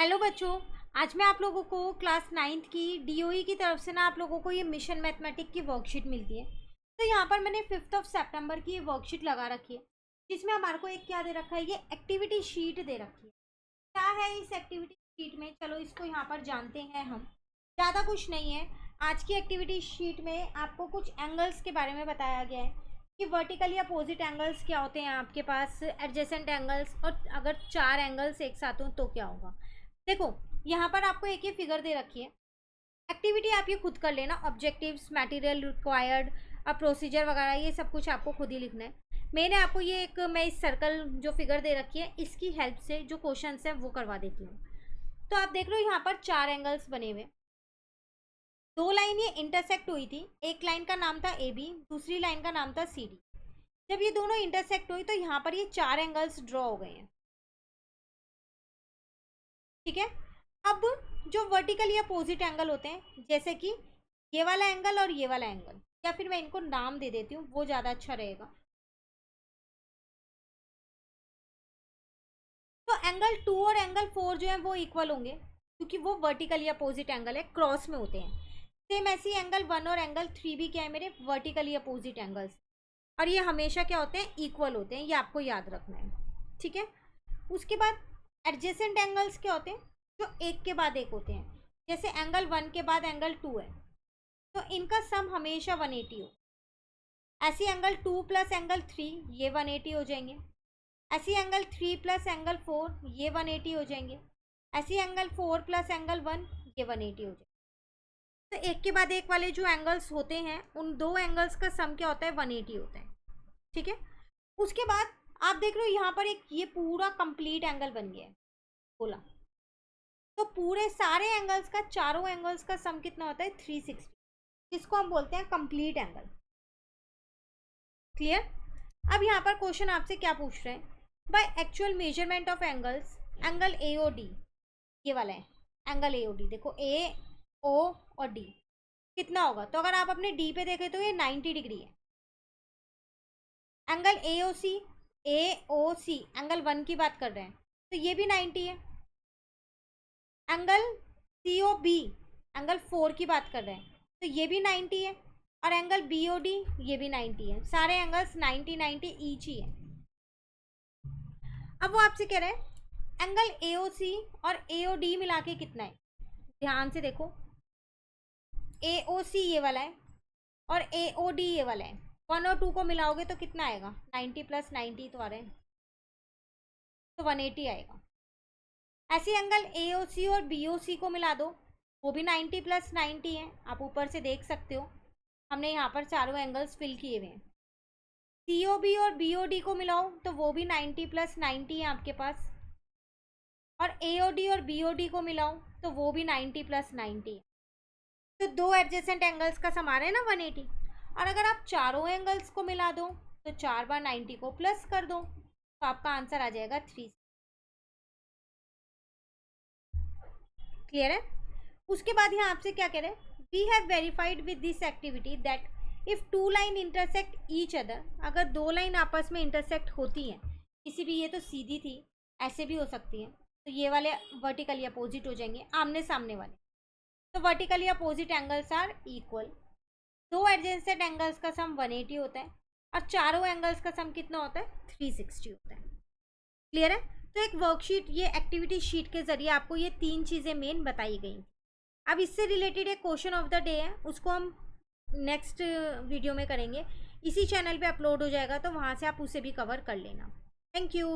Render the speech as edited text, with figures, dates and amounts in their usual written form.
Hello बच्चों, आज मैं आप लोगों को क्लास 9th की डीओई की तरफ से ना आप लोगों को ये मिशन मैथमेटिक की वर्कशीट मिलती है। तो यहाँ पर मैंने 5 सितंबर की ये वर्कशीट लगा रखी है, जिसमें हमारे को एक क्या दे रखा है, ये एक्टिविटी शीट दे रखी है। क्या है इस एक्टिविटी शीट में, चलो इसको यहाँ पर जानते हैं हम। ज़्यादा कुछ नहीं है। आज की एक्टिविटी शीट में आपको कुछ एंगल्स के बारे में बताया गया है कि वर्टिकल या अपोजिट एंगल्स क्या होते हैं आपके पास, एडजेसेंट एंगल्स, और अगर 4 एंगल्स एक साथ हों तो क्या होगा। देखो, यहाँ पर आपको एक ये फिगर दे रखी है। एक्टिविटी आप ये खुद कर लेना, ऑब्जेक्टिव्स, मटेरियल रिक्वायर्ड, अब प्रोसीजर वगैरह ये सब कुछ आपको खुद ही लिखना है। मैंने आपको ये मैं इस सर्कल जो फिगर दे रखी है इसकी हेल्प से जो क्वेश्चंस हैं वो करवा देती हूँ। तो आप देख लो यहाँ पर 4 एंगल्स बने हुए। 2 लाइन ये इंटरसेक्ट हुई थी। एक लाइन का नाम था ए बी, दूसरी लाइन का नाम था सी डी। जब ये दोनों इंटरसेक्ट हुई तो यहाँ पर ये 4 एंगल्स ड्रॉ हो गए हैं। ठीक है। अब जो वर्टिकल या अपोजिट एंगल होते हैं, जैसे कि ये वाला एंगल और ये वाला एंगल, या फिर मैं इनको नाम दे देती हूँ, वो ज़्यादा अच्छा रहेगा। तो एंगल 2 और एंगल 4 जो है वो इक्वल होंगे, क्योंकि वो वर्टिकल या अपोजिट एंगल है, क्रॉस में होते हैं। सेम ऐसी एंगल 1 और एंगल 3 भी क्या है मेरे, वर्टिकली अपोजिट एंगल्स, और ये हमेशा क्या होते हैं, इक्वल होते हैं। ये आपको याद रखना है। ठीक है। उसके बाद एडजेसेंट एंगल्स क्या होते हैं, जो एक के बाद एक होते हैं। जैसे एंगल 1 के बाद एंगल 2 है तो इनका सम हमेशा 180 हो। ऐसी एंगल 2 प्लस एंगल 3 ये 180 हो जाएंगे। ऐसी एंगल 3 प्लस एंगल 4 ये 180 हो जाएंगे। ऐसी एंगल 4 प्लस एंगल 1 ये 180 हो जाएंगे। तो एक के बाद एक वाले जो एंगल्स होते हैं, उन दो एंगल्स का सम क्या होता है, 180 होता है। ठीक है। उसके बाद आप देख रहे हो यहाँ पर एक ये पूरा कंप्लीट एंगल बन गया है, बोला। तो पूरे सारे एंगल्स का, चारों एंगल्स का सम कितना होता है, 360, जिसको हम बोलते हैं कंप्लीट एंगल। क्लियर। अब यहाँ पर क्वेश्चन आपसे क्या पूछ रहे हैं, by actual measurement of angles, angle A O D, ये वाला है एंगल ए ओ डी। देखो ए ओ और डी कितना होगा, तो अगर आप अपने डी पे देखें तो ये 90 डिग्री है। Angle A O C angle 1 की बात कर रहे हैं तो ये भी 90 है। Angle C O B angle 4 की बात कर रहे हैं तो ये भी 90 है। और एंगल बी ओ डी ये भी 90 है। सारे एंगल्स 90 90 ईच ही है। अब वो आपसे कह रहे हैं एंगल ए ओ सी और ए ओ डी मिला के कितना है। ध्यान से देखो, ए ओ सी ये वाला है और ए ओ डी ये वाला है। 1 और 2 को मिलाओगे तो कितना आएगा, 90 प्लस 90 तो आ रहे हैं, तो 180 आएगा। ऐसे एंगल ए ओ सी और बी ओ सी को मिला दो, वो भी 90 प्लस 90 है। आप ऊपर से देख सकते हो, हमने यहाँ पर चारों एंगल्स फिल किए हुए हैं। सी ओ बी और बी ओ डी को मिलाओ तो वो भी 90 प्लस 90 है आपके पास। और ए ओ डी और बी ओ डी को मिलाओ तो वो भी 90 प्लस 90 है। तो दो एडजेसेंट एंगल्स का सम आ रहा है ना 180। और अगर आप चारों एंगल्स को मिला दो तो 4 बार 90 को प्लस कर दो तो आपका आंसर आ जाएगा 3। क्लियर है। उसके बाद यहाँ आपसे क्या कह रहे हैं, we have verified with this activity that if 2 line intersect each other, अगर 2 लाइन आपस में इंटरसेक्ट होती हैं किसी भी, ये तो सीधी थी, ऐसे भी हो सकती है, तो ये वाले वर्टिकली अपोजिट हो जाएंगे, आमने सामने वाले। तो vertically opposite angles are equal. दो एडजेसेंट एंगल्स का सम 180 होता है और चारों एंगल्स का सम कितना होता है, 360 होता है। क्लियर है। तो एक वर्कशीट, ये एक्टिविटी शीट के जरिए आपको ये 3 चीज़ें मेन बताई गई। अब इससे रिलेटेड एक क्वेश्चन ऑफ द डे है, उसको हम नेक्स्ट वीडियो में करेंगे। इसी चैनल पे अपलोड हो जाएगा तो वहाँ से आप उसे भी कवर कर लेना। Thank you.